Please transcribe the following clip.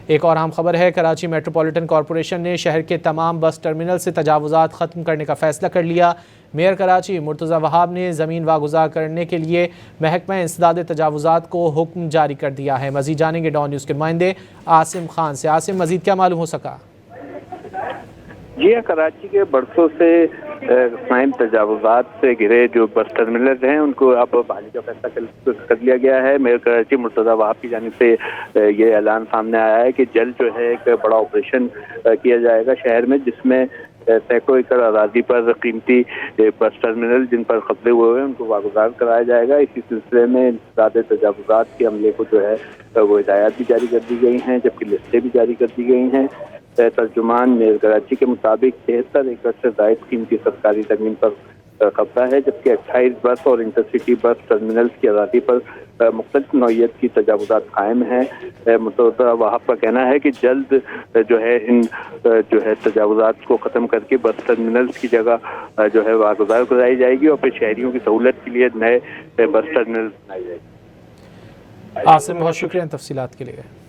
ایک اور اہم خبر ہے، کراچی میٹروپولیٹن کارپوریشن نے شہر کے تمام بس ٹرمینل سے تجاوزات ختم کرنے کا فیصلہ کر لیا۔ میئر کراچی مرتضی وہاب نے زمین واگزار کرنے کے لیے محکمہ انسداد تجاوزات کو حکم جاری کر دیا ہے۔ مزید جانیں گے ڈان نیوز کے نمائندے عاصم خان سے۔ عاصم، مزید کیا معلوم ہو سکا؟ جی ہاں، کراچی کے برسوں سے قائم تجاوزات سے گھرے جو بس ٹرمینل ہیں ان کو اب بحالی کا فیصلہ کر لیا گیا ہے۔ میئر کراچی مرتضی وہاب کی جانب سے یہ اعلان سامنے آیا ہے کہ جلد جو ہے ایک بڑا آپریشن کیا جائے گا شہر میں، جس میں سینکڑوں ایکڑ اراضی پر قیمتی بس ٹرمینل جن پر قبضے ہوئے ہیں ان کو واگزار کرایا جائے گا۔ اسی سلسلے میں انسداد تجاوزات کے عملے کو جو ہے وہ ہدایات بھی جاری کر دی گئی ہیں، جبکہ لسٹیں بھی جاری کر دی گئی ہیں۔ ترجمان میئر کراچی کے مطابق 73 ایکڑ سے زائد قیمتی سرکاری زمین پر قبضہ ہے، جبکہ 28 بس اور انٹرسٹی بس ٹرمینلز کی آزادی پر مختلف نوعیت کی تجاوزات قائم ہیں۔ مرتضی وہاب کا کہنا ہے کہ جلد جو ہے ان جو ہے تجاوزات کو ختم کر کے بس ٹرمینلز کی جگہ جو ہے واگزار کرائی جائے گی اور پھر شہریوں کی سہولت کے لیے نئے بس ٹرمینل بنائے جائیں گے۔ عاصم، بہت شکریہ تفصیلات کے لیے۔